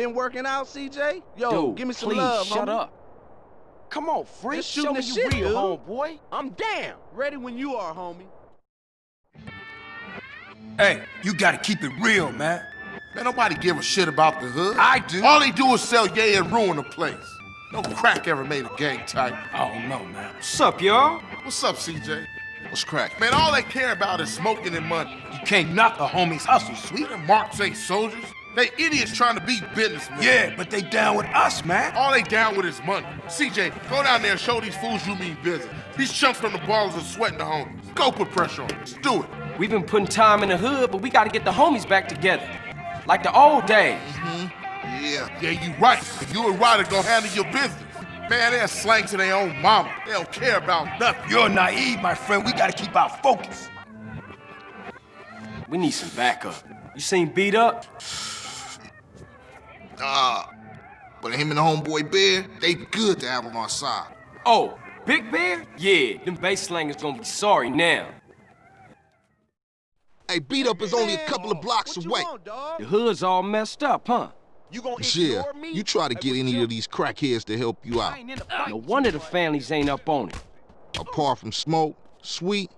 Been working out, CJ? Yo, Dude, give me some please, love, shut homie. up. Come on, freak. Just shooting Show me the you shit, real, dude. homeboy. I'm down. Ready when you are, homie. Hey, you gotta keep it real, man. Man, nobody give a shit about the hood. I do. All they do is sell yay and ruin the place. No crack ever made a gang type. I don't know, man. What's up, y'all? What's up, CJ? What's crack? Man, all they care about is smoking and money. You can't knock a homie's hustle, sweet. Them marks ain't soldiers. They idiots trying to be businessmen. Yeah, but they down with us, man. All they down with is money. CJ, go down there and show these fools you mean business. These chumps from the ballers are sweating the homies. Go put pressure on them. Just do it. We've been putting time in the hood, but we gotta get the homies back together. Like the old days. Yeah, you right. You and Ryder gonna handle your business. Man, they're slang to their own mama. They don't care about nothing. You're naive, my friend. We gotta keep our focus. We need some backup. You seen Beat Up? But him and the homeboy Bear, they good to have on our side. Oh, Big Bear? Yeah, them bass slangers gonna be sorry now. Hey, Beat Up is only a couple of blocks away. The hood's all messed up, huh? You gonna Yeah, ignore me? you try to get any of these crackheads to help you out. No wonder the families ain't up on it. Apart from Smoke, Sweet,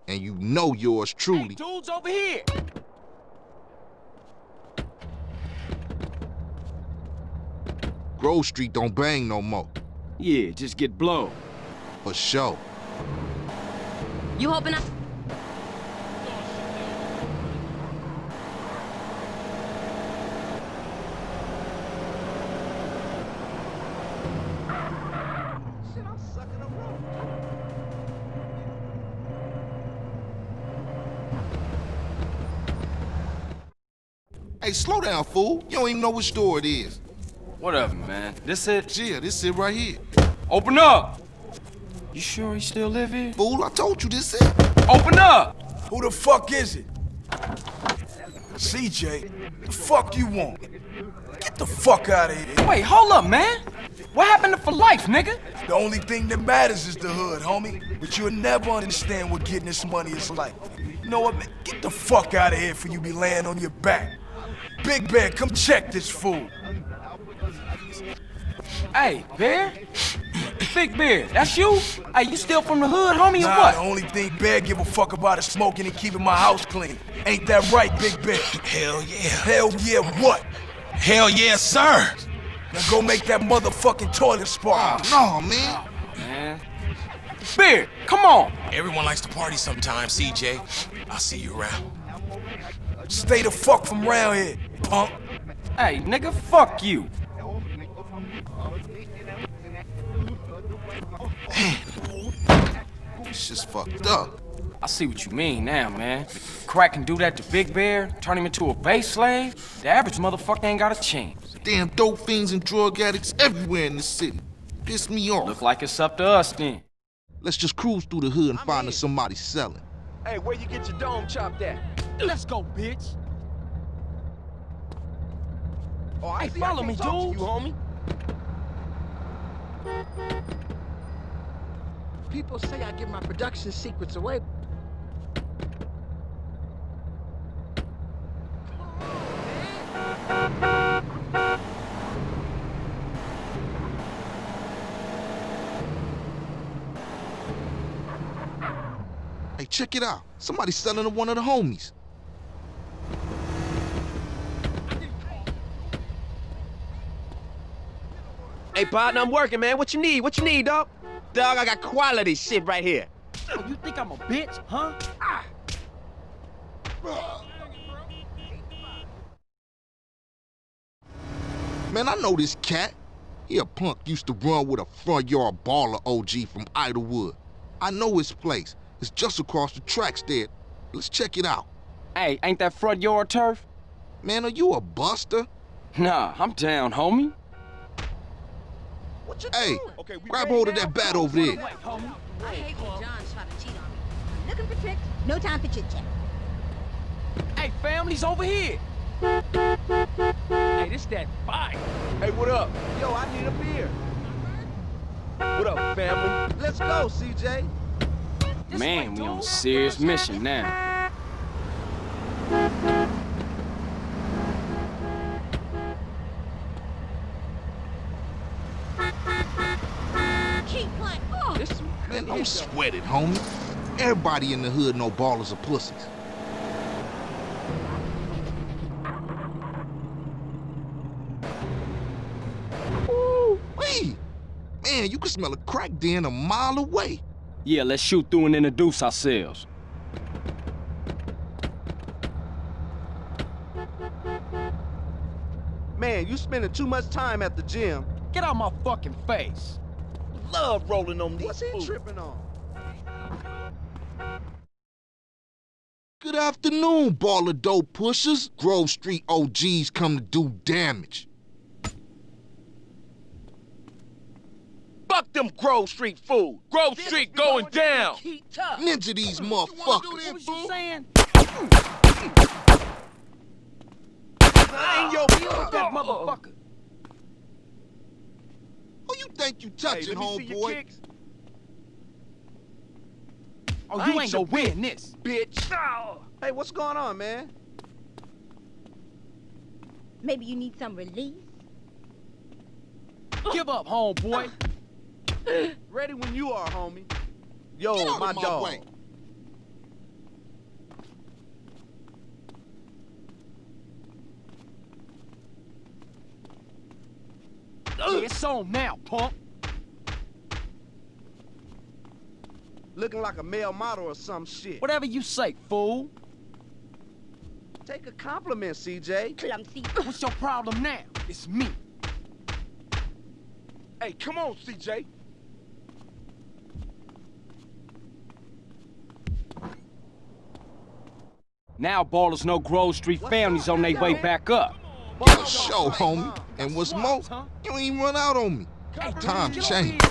and you know yours truly. Dudes over here! Grove Street don't bang no more. Yeah, just get blown. For sure. You hoping I... Shit, I'm sucking a rope. Hey, slow down, fool. You don't even know which door it is. Whatever, man. This it? Yeah, this it right here. Open up! You sure he still live here? Fool, I told you this it. Open up! Who the fuck is it? CJ, the fuck you want? Get the fuck out of here. Wait, hold up, man. What happened to for life, nigga? The only thing that matters is the hood, homie. But you'll never understand what getting this money is like. You know what, man? Get the fuck out of here before you be laying on your back. Big Bear, come check this fool. Hey, Bear? Big Bear, that's you? Hey, you still from the hood, homie, or Nah, what? the only thing Bear give a fuck about is smoking and keeping my house clean. Ain't that right, Big Bear? Hell yeah. Hell yeah, what? Hell yeah, sir. Now go make that motherfucking toilet spark. No, man. Man. Bear, come on. Everyone likes to party sometimes, CJ. I'll see you around. Stay the fuck from round here, punk. Hey, nigga, fuck you. It's just fucked up. I see what you mean now, man. Crack can do that to Big Bear, turn him into a base slave. The average motherfucker ain't got a chance. Damn dope fiends and drug addicts everywhere in the city. Piss me off. Look like it's up to us then. Let's just cruise through the hood and find us somebody selling. Hey, where you get your dome chopped at? Let's go, bitch. Oh, I Hey, see, follow I me, can't talk to dudes. you, homie. People say I give my production secrets away. Hey, check it out. Somebody's selling to one of the homies. Hey, partner, I'm working, man. What you need? What you need, dog? Dog, I got quality shit right here. Oh, you think I'm a bitch, huh? Man, I know this cat. He a punk used to run with a front yard baller OG from Idlewood. I know his place. It's just across the tracks there. Let's check it out. Hey, ain't that front yard turf? Man, are you a buster? Nah, I'm down, homie. What you Hey, doing? Okay, we grab ready hold of now? that bat over there. I hate when John try to cheat on me. I'm looking for tricks, no time for chit-chat. Hey, family's over here. Hey, this that bike. Hey, what up? Yo, I need a beer. What up, family? Let's go, CJ. Man, we on a serious mission now. Don't sweat it, homie. Everybody in the hood know ballers are pussies. Ooh-wee. Man, you can smell a crack den a mile away. Yeah, let's shoot through and introduce ourselves. Man, you spending too much time at the gym. Get out my fucking face. Love rolling on these What's he fools. tripping on? Good afternoon, baller dope pushers. Grove Street OGs come to do damage. Fuck them Grove Street fools. Grove Street going down. Ninja these motherfuckers. What was you saying? I ain't your That motherfucker. Who you think you Hey, touching, let me see your homeboy? kicks, Oh, I you ain't ain't your gonna win this. bitch. Hey, what's going on, man? Maybe you need some release? Give up, homeboy. Ready when you are, homie. Yo, Get out my of my dog. way. Yeah, it's on now, punk. Looking like a male model or some shit. Whatever you say, fool. Take a compliment, CJ. Clumsy. What's your problem now? It's me. Hey, come on, CJ. Now ballers know Grove Street families on their way back up. For sure, homie. And what's more, you ain't even run out on me. Times change.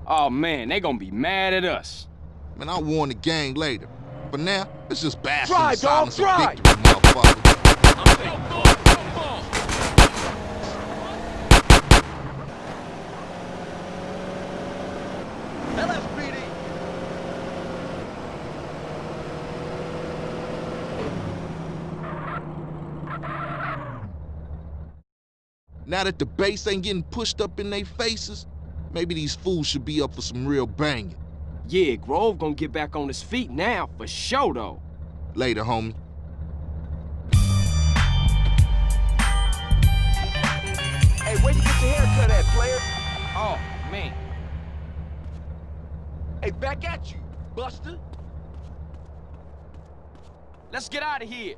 Oh man, they gonna be mad at us. Man, I'll warn the gang later. For now, let's just bask in Try, the silence dog, of try. victory, motherfucker. LSPD. Now that the bass ain't getting pushed up in their faces, maybe these fools should be up for some real banging. Yeah, Grove gonna get back on his feet now, for sure though. Later, homie. Hey, where you get your haircut at, player? Oh, man. Hey, back at you, Buster. Let's get out of here.